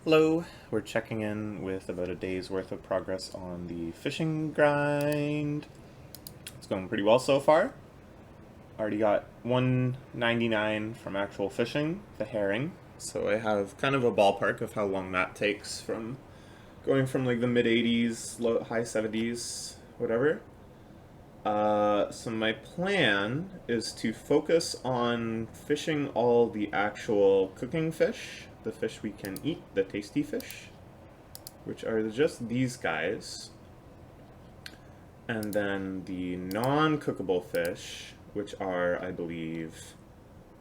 Hello, we're checking in with about a day's worth of progress on the fishing grind. It's going pretty well so far. Already got 199 from actual fishing, the herring. So I have kind of a ballpark of how long that takes from going from like the mid 80s, high 70s, whatever. So my plan is to focus on fishing all the actual cooking fish, the fish we can eat, the tasty fish, which are just these guys. And then the non-cookable fish, which are, I believe,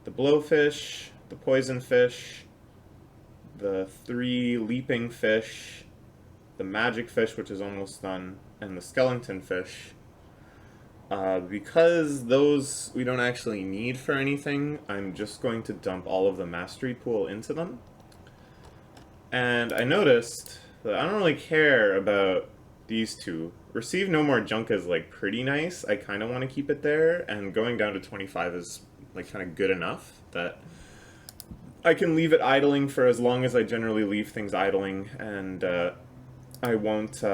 the blowfish, the poison fish, the 3 leaping fish, the magic fish, which is almost done, and the skeleton fish. Because those we don't actually need for anything, I'm just going to dump all of the mastery pool into them. And I noticed that I don't really care about these two. Receive no more junk is like pretty nice. I kind of want to keep it there, and going down to 25 is like kind of good enough that I can leave it idling for as long as I generally leave things idling, and I won't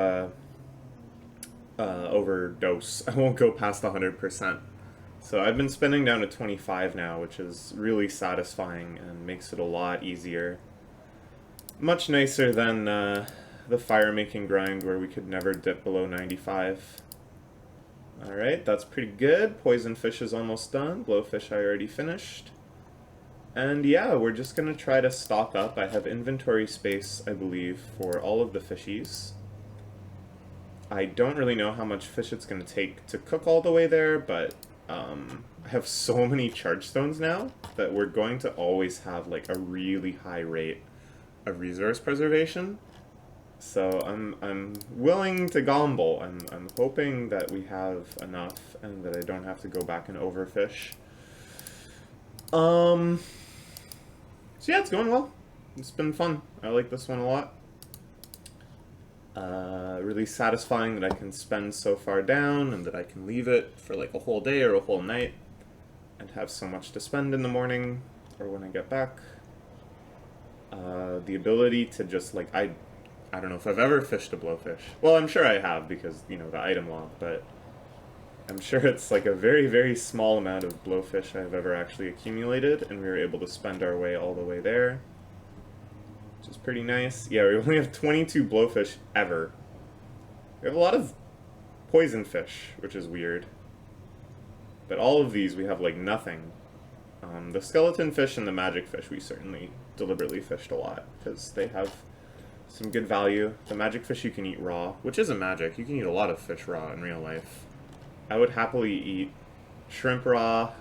overdose. I won't go past 100%. So I've been spending down to 25 now, which is really satisfying and makes it a lot easier. Much nicer than the fire making grind where we could never dip below 95. Alright, that's pretty good. Poison fish is almost done. Blowfish I already finished. And yeah, we're just gonna try to stock up. I have inventory space, I believe, for all of the fishies. I don't really know how much fish it's going to take to cook all the way there, but I have so many charge stones now that we're going to always have like a really high rate of resource preservation. So I'm willing to gamble. I'm hoping that we have enough and that I don't have to go back and overfish. So yeah, it's going well. It's been fun. I like this one a lot. Really satisfying that I can spend so far down and that I can leave it for like a whole day or a whole night and have so much to spend in the morning or when I get back. The ability to just like, I don't know if I've ever fished a blowfish. Well, I'm sure I have because, you know, the item log, but I'm sure it's like a very, very small amount of blowfish I've ever actually accumulated, and we were able to spend our way all the way there. Which is pretty nice. Yeah, we only have 22 blowfish ever. We have a lot of poison fish, which is weird. But all of these we have like nothing. The skeleton fish and the magic fish we certainly deliberately fished a lot, because they have some good value. The magic fish you can eat raw, which isn't magic. You can eat a lot of fish raw in real life. I would happily eat shrimp raw,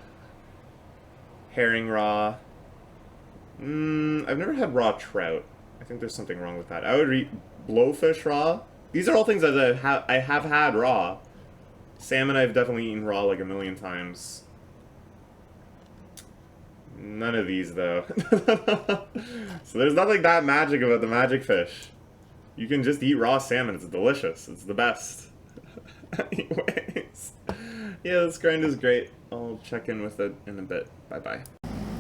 herring raw. I've never had raw trout. I think there's something wrong with that. I would eat blowfish raw. These are all things that I have had raw. Salmon I've definitely eaten raw like a million times. None of these though. So there's nothing that magic about the magic fish. You can just eat raw salmon. It's delicious. It's the best. Anyways. Yeah, this grind is great. I'll check in with it in a bit. Bye-bye.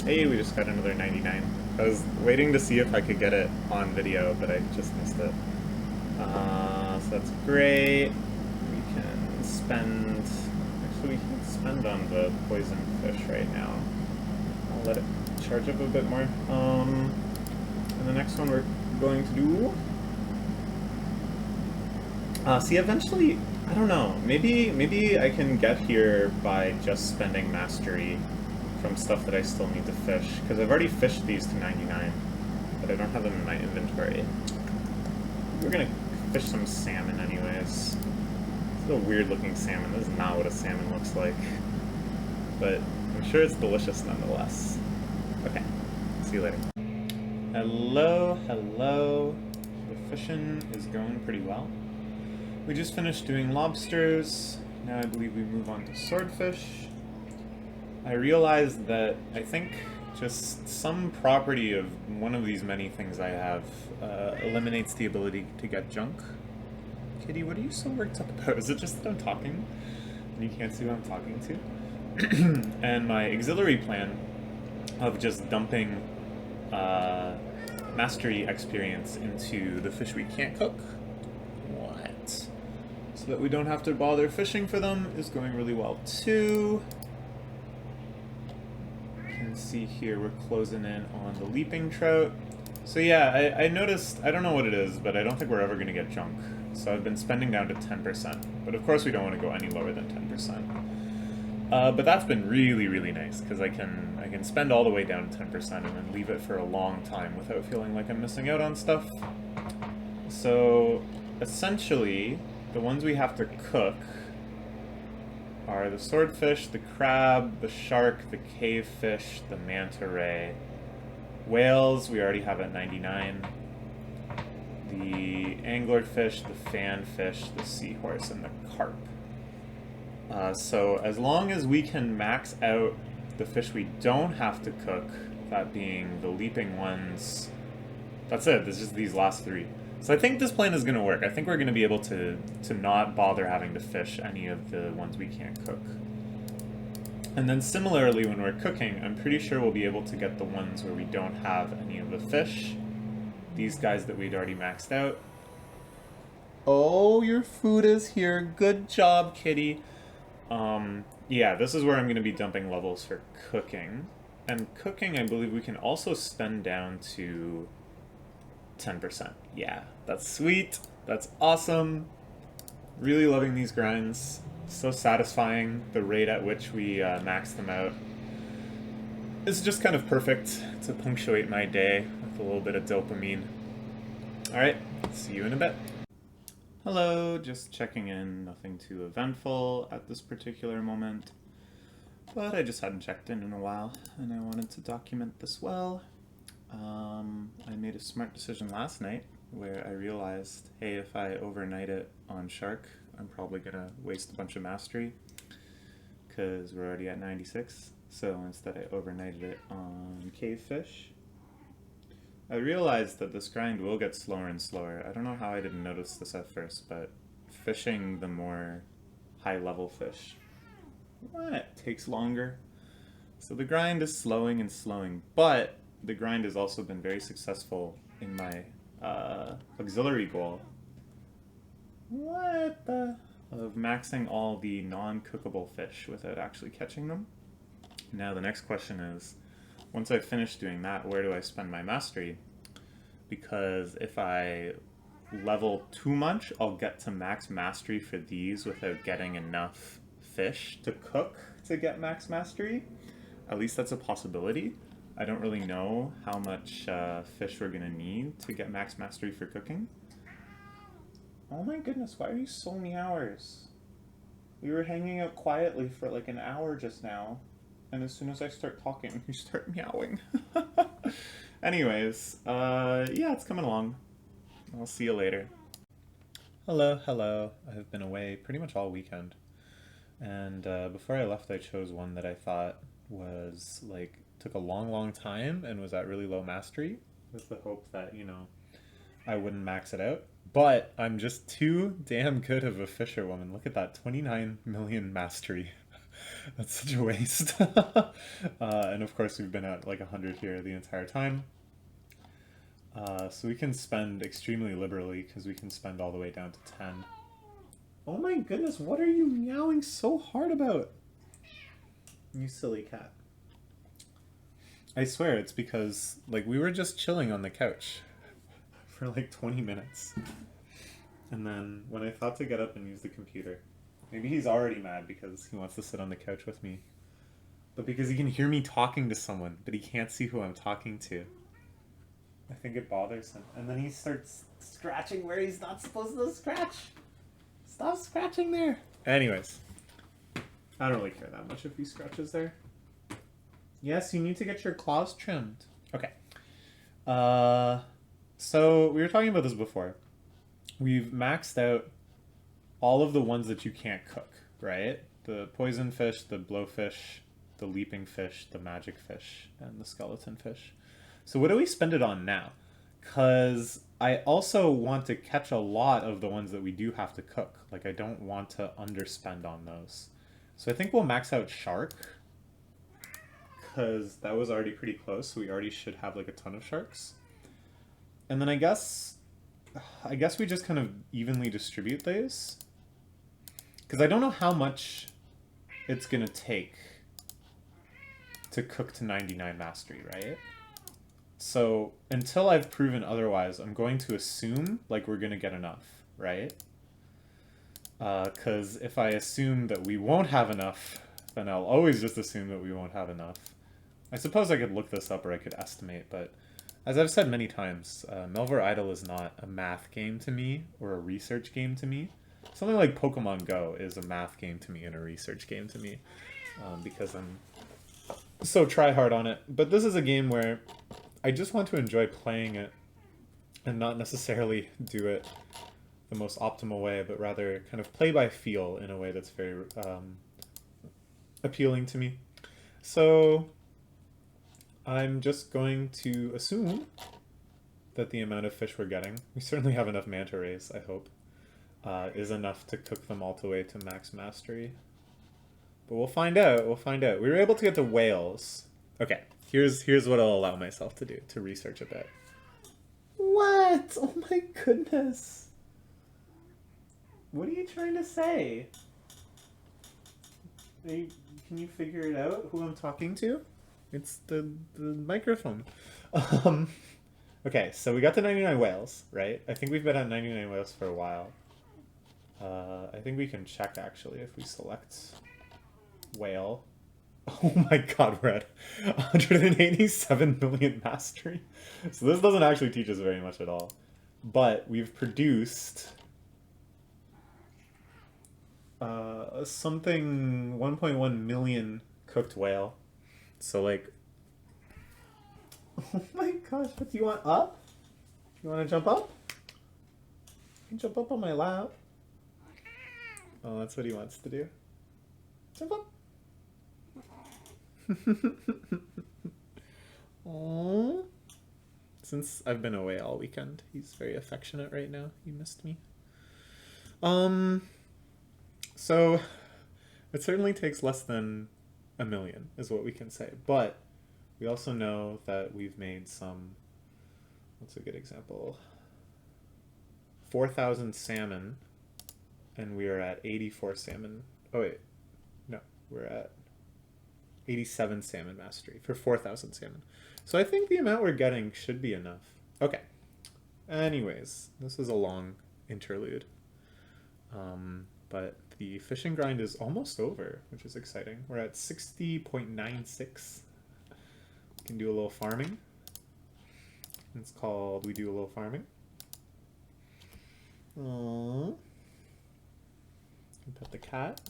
Hey, we just got another 99. I was waiting to see if I could get it on video, but I just missed it. So that's great. We can spend... Actually, we can spend on the poison fish right now. I'll let it charge up a bit more. And the next one we're going to do... see, eventually, I don't know. Maybe I can get here by just spending mastery from stuff that I still need to fish, because I've already fished these to 99, but I don't have them in my inventory. We're gonna fish some salmon anyways. This is a weird looking salmon. This is not what a salmon looks like, but I'm sure it's delicious nonetheless. Okay, see you later. Hello. The fishing is going pretty well. We just finished doing lobsters. Now I believe we move on to swordfish. I realized that I think just some property of one of these many things I have eliminates the ability to get junk. Kitty, what are you so worked up about? Is it just that I'm talking and you can't see who I'm talking to? And my auxiliary plan of just dumping mastery experience into the fish we can't cook. What? So that we don't have to bother fishing for them is going really well too. You can see here we're closing in on the leaping trout. So yeah, I noticed, I don't know what it is, but I don't think we're ever going to get junk. So I've been spending down to 10%. But of course we don't want to go any lower than 10%. But that's been really, really nice, because I can spend all the way down to 10% and then leave it for a long time without feeling like I'm missing out on stuff. So essentially, the ones we have to cook are the swordfish, the crab, the shark, the cavefish, the manta ray. Whales, we already have at 99. The anglerfish, the fanfish, the seahorse, and the carp. So as long as we can max out the fish we don't have to cook, that being the leaping ones, that's it. There's just these last three. So I think this plan is going to work. I think we're going to be able to not bother having to fish any of the ones we can't cook. And then similarly, when we're cooking, I'm pretty sure we'll be able to get the ones where we don't have any of the fish. These guys that we'd already maxed out. Oh, your food is here. Good job, kitty. Yeah, this is where I'm going to be dumping levels for cooking. And cooking, I believe we can also spend down to 10%. Yeah, that's sweet. That's awesome. Really loving these grinds. So satisfying, the rate at which we max them out. It's just kind of perfect to punctuate my day with a little bit of dopamine. Alright, see you in a bit. Hello, just checking in, nothing too eventful at this particular moment. But I just hadn't checked in a while, and I wanted to document this well. I made a smart decision last night where I realized, hey, if I overnight it on Shark, I'm probably gonna waste a bunch of mastery because we're already at 96. So instead I overnighted it on Cavefish. I realized that this grind will get slower and slower. I don't know how I didn't notice this at first, but fishing the more high level fish, takes longer. So the grind is slowing and slowing, but the grind has also been very successful in my auxiliary goal. Of maxing all the non-cookable fish without actually catching them. Now the next question is, once I finish doing that, where do I spend my mastery? Because if I level too much, I'll get to max mastery for these without getting enough fish to cook to get max mastery. At least that's a possibility. I don't really know how much fish we're gonna need to get max mastery for cooking. Oh my goodness, why are you so many hours? We were hanging out quietly for like an hour just now, and as soon as I start talking, you start meowing. Anyways, yeah, it's coming along. I'll see you later. Hello, hello. I've been away pretty much all weekend. And before I left, I chose one that I thought was, like, took a long, long time and was at really low mastery, with the hope that, you know, I wouldn't max it out. But I'm just too damn good of a fisherwoman. Look at that, 29 million mastery. That's such a waste. And of course we've been at like 100 here the entire time. So we can spend extremely liberally because we can spend all the way down to 10. Oh my goodness, what are you meowing so hard about? You silly cat. I swear it's because like we were just chilling on the couch for like 20 minutes. And then when I thought to get up and use the computer, maybe he's already mad because he wants to sit on the couch with me. But because he can hear me talking to someone, but he can't see who I'm talking to. I think it bothers him. And then he starts scratching where he's not supposed to scratch. Stop scratching there. Anyways, I don't really care that much if he scratches there. Yes, you need to get your claws trimmed. Okay. So we were talking about this before. We've maxed out all of the ones that you can't cook, right? The poison fish, the blowfish, the leaping fish, the magic fish, and the skeleton fish. So what do we spend it on now? Because I also want to catch a lot of the ones that we do have to cook. Like, I don't want to underspend on those. So I think we'll max out shark, because that was already pretty close, so we already should have like a ton of sharks. And then I guess we just kind of evenly distribute these. Because I don't know how much it's going to take to cook to 99 mastery, right? So until I've proven otherwise, I'm going to assume like we're going to get enough, right? Because if I assume that we won't have enough, then I'll always just assume that we won't have enough. I suppose I could look this up or I could estimate, but as I've said many times, Melvor Idle is not a math game to me or a research game to me. Something like Pokemon Go is a math game to me and a research game to me, because I'm so try hard on it. But this is a game where I just want to enjoy playing it and not necessarily do it the most optimal way, but rather kind of play by feel in a way that's very appealing to me. So I'm just going to assume that the amount of fish we're getting, we certainly have enough manta rays, I hope, is enough to cook them all the way to max mastery. But we'll find out, we'll find out. We were able to get the whales. Okay, here's what I'll allow myself to do, to research a bit. What? Oh my goodness. What are you trying to say? Can you figure it out, who I'm talking to? It's the microphone. Okay, so we got the 99 whales, right? I think we've been at 99 whales for a while. I think we can check, actually, if we select whale. Oh my god, we're at 187 million mastery. So this doesn't actually teach us very much at all. But we've produced something 1.1 million cooked whale. So like, oh my gosh, what do you want, up? You want to jump up? You can jump up on my lap. Oh, that's what he wants to do. Jump up. Aww. Since I've been away all weekend, he's very affectionate right now. He missed me. So it certainly takes less than a million, is what we can say. But we also know that we've made some, what's a good example? 4,000 salmon, and we are at 84 salmon. Oh wait, no, we're at 87 salmon mastery for 4,000 salmon. So I think the amount we're getting should be enough. Okay. Anyways, this is a long interlude. But the fishing grind is almost over, which is exciting. We're at 60.96. We can do a little farming. It's called We Do a Little Farming. Aww. Pet the cat.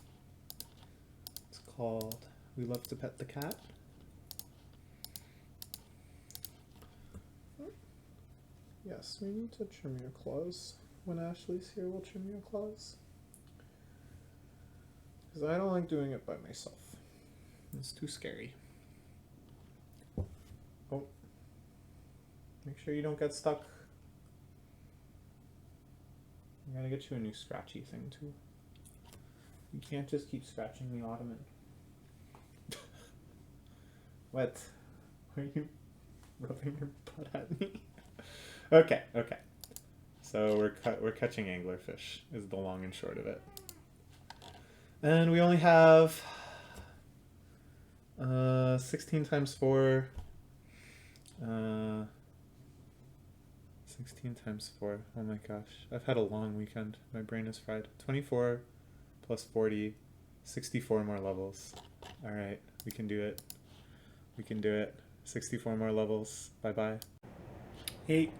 It's called We Love to Pet the Cat. Yes, we need to trim your claws. When Ashley's here, we'll trim your claws. Because I don't like doing it by myself. It's too scary. Oh. Make sure you don't get stuck. I'm gonna get you a new scratchy thing too. You can't just keep scratching the ottoman. What? Are you rubbing your butt at me? Okay, okay. So we're catching anglerfish is the long and short of it. And we only have 16 times 4. 16 times 4. Oh my gosh. I've had a long weekend. My brain is fried. 24 plus 40. 64 more levels. Alright, we can do it. We can do it. 64 more levels. Bye-bye. Hey,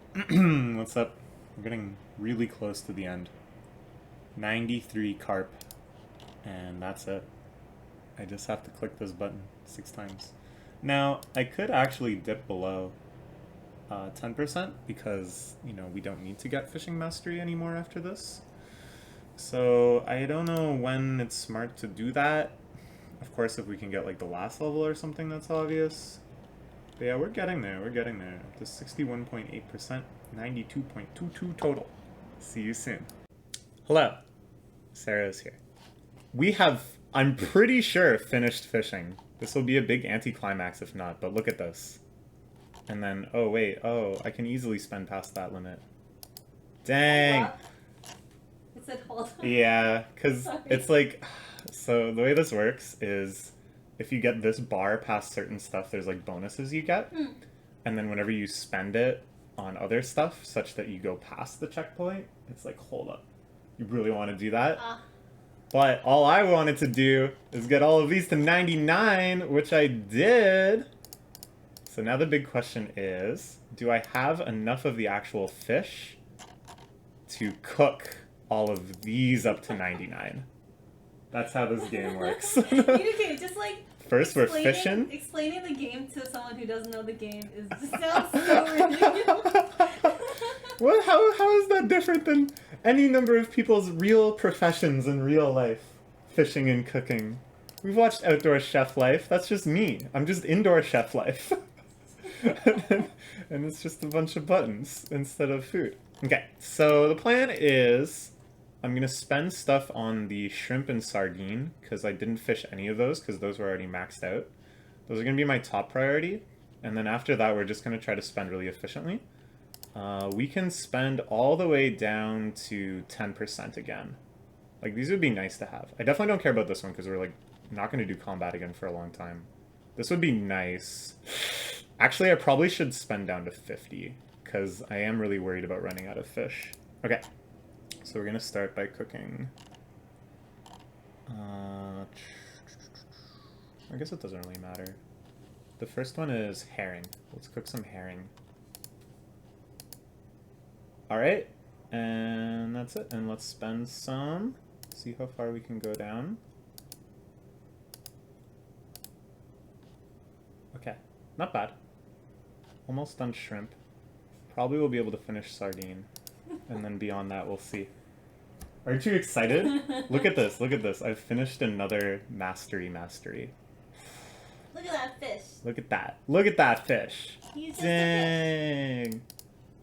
what's up? We're getting really close to the end. 93 carp. And that's it. I just have to click this button 6 times. Now, I could actually dip below 10% because, you know, we don't need to get fishing mastery anymore after this. So I don't know when it's smart to do that. Of course, if we can get like the last level or something, that's obvious. But yeah, we're getting there. We're getting there. To 61.8%, 92.22 total. See you soon. Hello. Sarah's here. We have, I'm pretty sure, finished fishing. This will be a big anticlimax if not, but look at this. And then, oh wait, oh, I can easily spend past that limit. Dang! It said hold on. Yeah, because Sorry. it's like, so the way this works is if you get this bar past certain stuff, there's like bonuses you get. And then whenever you spend it on other stuff, such that you go past the checkpoint, it's like, hold up. You really want to do that? But all I wanted to do is get all of these to 99, which I did. So now the big question is, do I have enough of the actual fish to cook all of these up to 99? That's how this game works. Okay, just like First we're fishing. Explaining the game to someone who doesn't know the game is just sounds so ridiculous. What? How is that different than any number of people's real professions in real life? Fishing and cooking. We've watched Outdoor Chef Life. That's just me. I'm just Indoor Chef Life. And it's just a bunch of buttons instead of food. Okay, so the plan is I'm going to spend stuff on the shrimp and sardine because I didn't fish any of those because those were already maxed out. Those are going to be my top priority. And then after that, we're just going to try to spend really efficiently. We can spend all the way down to 10% again. Like, these would be nice to have. I definitely don't care about this one because we're, like, not going to do combat again for a long time. This would be nice. Actually, I probably should spend down to 50 because I am really worried about running out of fish. Okay, so we're going to start by cooking. I guess it doesn't really matter. The first one is herring. Let's cook some herring. Alright, and that's it. And let's spend some. See how far we can go down. Okay, not bad. Almost done shrimp. Probably will be able to finish sardine. And then beyond that, we'll see. Aren't you excited? Look at this, look at this. I've finished another mastery. Look at that fish. Look at that. Look at that fish. He's just Dang.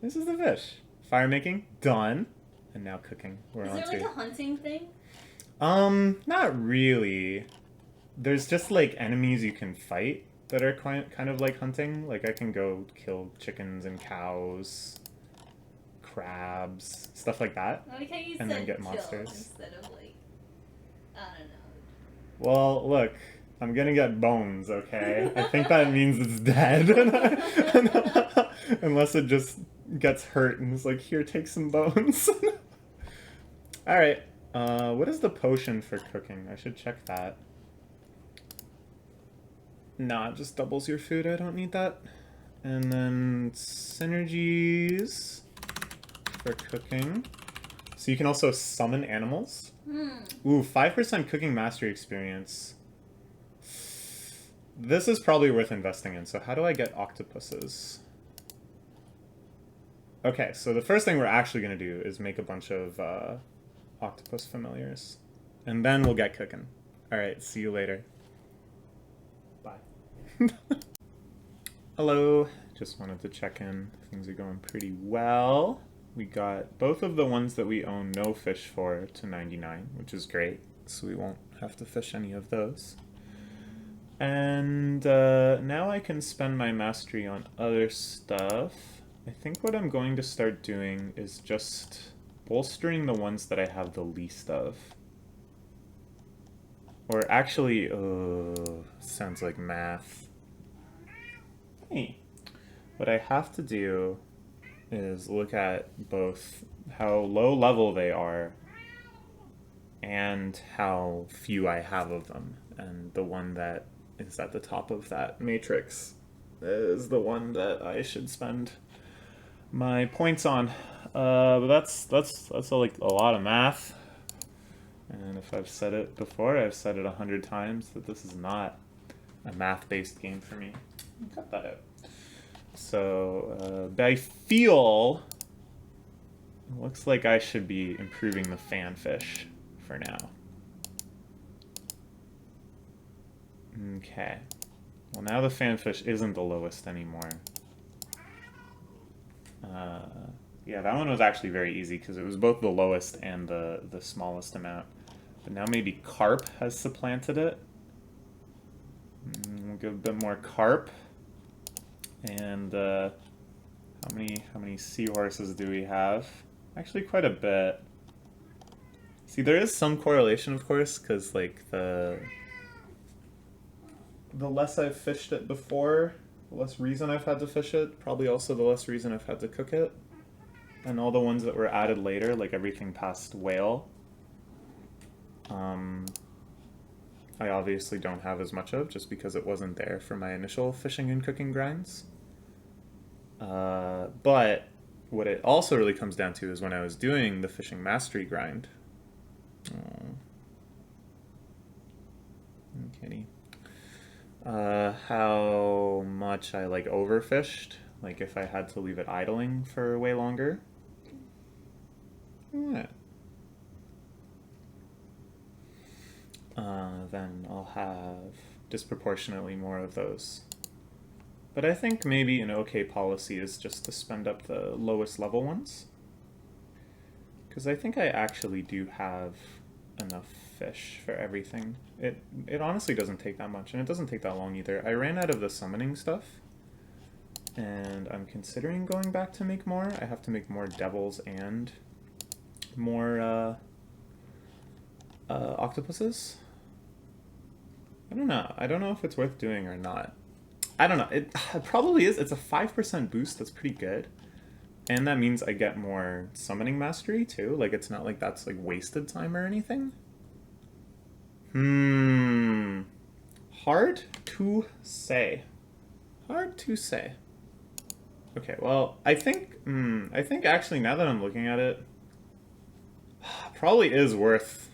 This is the fish. Fire making, done. And now cooking. We're on Is to. there like a hunting thing? Not really. There's just like enemies you can fight that are kind of like hunting. Like I can go kill chickens and cows, crabs, stuff like that. I like how you And said then get kill monsters. instead of like, I don't know. Well, look, I'm gonna get bones, okay? I think that means it's dead. Unless it just gets hurt and is like, here, take some bones. Alright, what is the potion for cooking? I should check that. Nah, it just doubles your food. I don't need that. And then synergies for cooking. So you can also summon animals. Ooh, 5% cooking mastery experience. This is probably worth investing in. So how do I get octopuses? Okay, so the first thing we're actually going to do is make a bunch of octopus familiars. And then we'll get cooking. Alright, see you later. Bye. Hello. Just wanted to check in. Things are going pretty well. We got both of the ones that we own no fish for to 99, which is great. So we won't have to fish any of those. And now I can spend my mastery on other stuff. I think what I'm going to start doing is just bolstering the ones that I have the least of. Or actually, sounds like math. Hey. What I have to do is look at both how low level they are and how few I have of them. And the one that is at the top of that matrix is the one that I should spend my points on. But that's like a lot of math. And if I've said it before, I've said it 100 times that this is not a math-based game for me. Cut that out. So, I feel it looks like I should be improving the fanfish for now. Okay. Well, now the fanfish isn't the lowest anymore. Yeah, that one was actually very easy because it was both the lowest and the smallest amount. But now maybe carp has supplanted it. We'll give a bit more carp. And how many seahorses do we have? Actually, quite a bit. See, there is some correlation, of course, because like the less I've fished it before, the less reason I've had to fish it. Probably also the less reason I've had to cook it. And all the ones that were added later, like everything past whale, I obviously don't have as much of, just because it wasn't there for my initial fishing and cooking grinds. But what it also really comes down to is when I was doing the fishing mastery grind. Oh. Kitty. How much I like overfished, like if I had to leave it idling for way longer. Yeah. Then I'll have disproportionately more of those. But I think maybe an okay policy is just to spend up the lowest level ones. Because I think I actually do have enough fish for everything. It honestly doesn't take that much, and it doesn't take that long either. I ran out of the summoning stuff, and I'm considering going back to make more. I have to make more devils and more octopuses. I don't know. I don't know if it's worth doing or not. I don't know. It probably is. It's a 5% boost. That's pretty good. And that means I get more summoning mastery too. Like, it's not like that's like wasted time or anything. Hard to say. Hard to say. Okay, well, I think actually now that I'm looking at it, probably is worth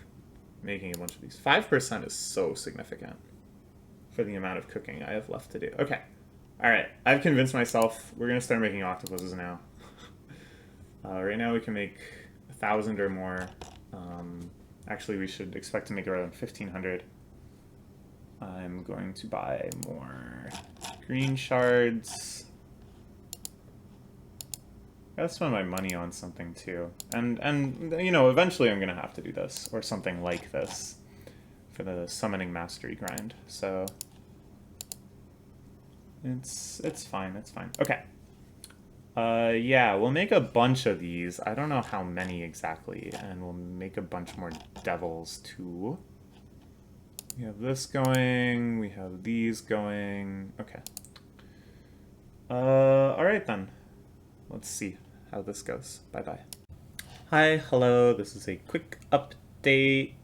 making a bunch of these. 5% is so significant for the amount of cooking I have left to do. Okay. Alright, I've convinced myself we're gonna start making octopuses now. Right now we can make 1,000 or more. Actually, we should expect to make around 1,500. I'm going to buy more green shards. Gotta spend my money on something too. And you know, eventually I'm gonna have to do this, or something like this, for the summoning mastery grind. So it's fine, it's fine. Okay. Yeah, we'll make a bunch of these. I don't know how many exactly, and we'll make a bunch more devils too. We have this going, we have these going. Okay. Alright then. Let's see how this goes. Bye-bye. Hi, hello, this is a quick update.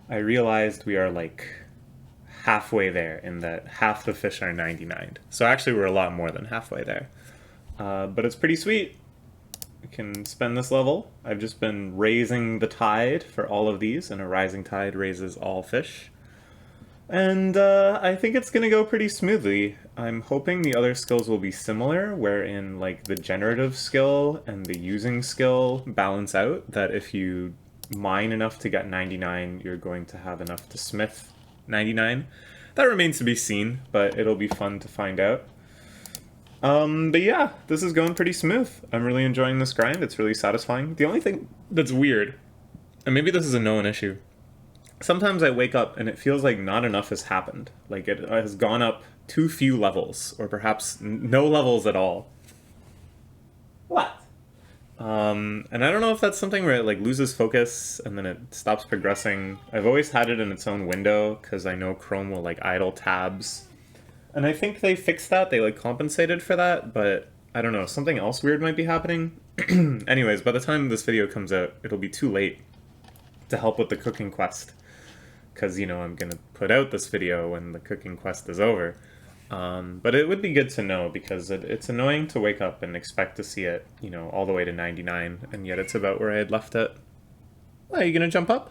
I realized we are like halfway there in that half the fish are 99. So actually we're a lot more than halfway there. But it's pretty sweet. We can spend this level. I've just been raising the tide for all of these, and a rising tide raises all fish. And I think it's gonna go pretty smoothly. I'm hoping the other skills will be similar, wherein like the generative skill and the using skill balance out, that if you mine enough to get 99, you're going to have enough to smith 99. That remains to be seen, but it'll be fun to find out. But yeah, this is going pretty smooth. I'm really enjoying this grind. It's really satisfying. The only thing that's weird, and maybe this is a known issue, sometimes I wake up and it feels like not enough has happened. Like it has gone up too few levels, or perhaps no levels at all. What? And I don't know if that's something where it like loses focus and then it stops progressing. I've always had it in its own window because I know Chrome will like idle tabs. And I think they fixed that, they like compensated for that, but I don't know, something else weird might be happening. Anyways, by the time this video comes out, it'll be too late to help with the cooking quest. Because, you know, I'm gonna put out this video when the cooking quest is over. But it would be good to know, because it's annoying to wake up and expect to see it, you know, all the way to 99, and yet it's about where I had left it. Well, are you gonna jump up?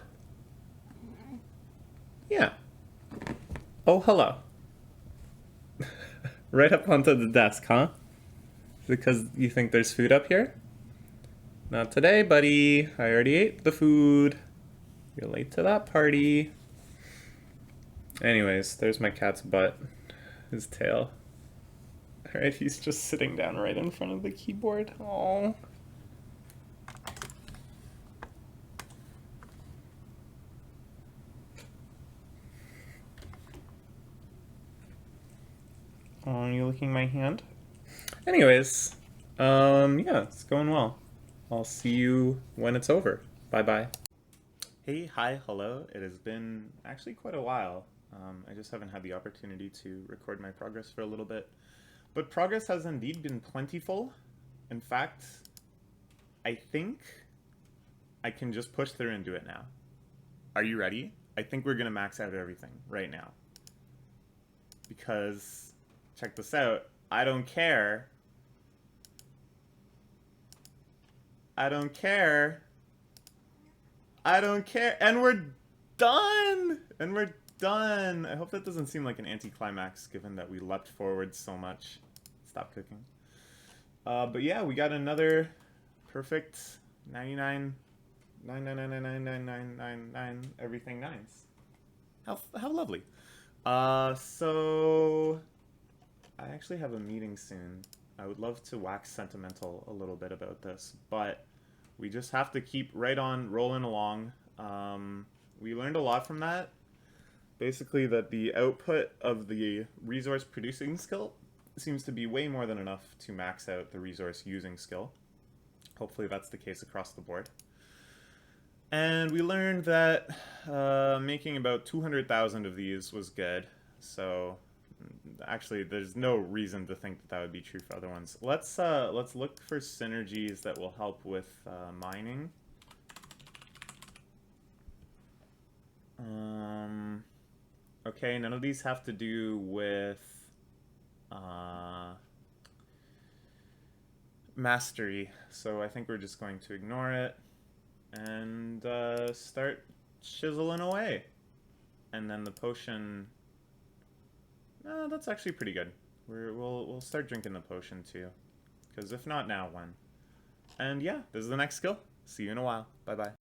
Yeah. Oh, hello. Right up onto the desk, huh? Because you think there's food up here? Not today, buddy. I already ate the food. You're late to that party. Anyways, there's my cat's butt. His tail. Alright, he's just sitting down right in front of the keyboard. Aww. Oh, are you licking my hand? Anyways, yeah, it's going well. I'll see you when it's over. Bye bye. Hey, hi, hello. It has been actually quite a while. I just haven't had the opportunity to record my progress for a little bit. But progress has indeed been plentiful. In fact, I think I can just push through and do it now. Are you ready? I think we're gonna max out everything right now. Because, check this out, I don't care. I don't care. I don't care. And we're done! And we're done! I hope that doesn't seem like an anticlimax given that we leapt forward so much. Stop cooking. But yeah, we got another perfect 99, 999999999 everything nines. How lovely. So I actually have a meeting soon. I would love to wax sentimental a little bit about this, but we just have to keep right on rolling along. We learned a lot from that. Basically that the output of the resource producing skill seems to be way more than enough to max out the resource using skill. Hopefully that's the case across the board. And we learned that making about 200,000 of these was good. So actually, there's no reason to think that that would be true for other ones. Let's look for synergies that will help with mining. Okay, none of these have to do with mastery, so I think we're just going to ignore it and start chiseling away. And then the potion, that's actually pretty good. We'll start drinking the potion too, because if not now, when? And yeah, this is the next skill. See you in a while. Bye bye.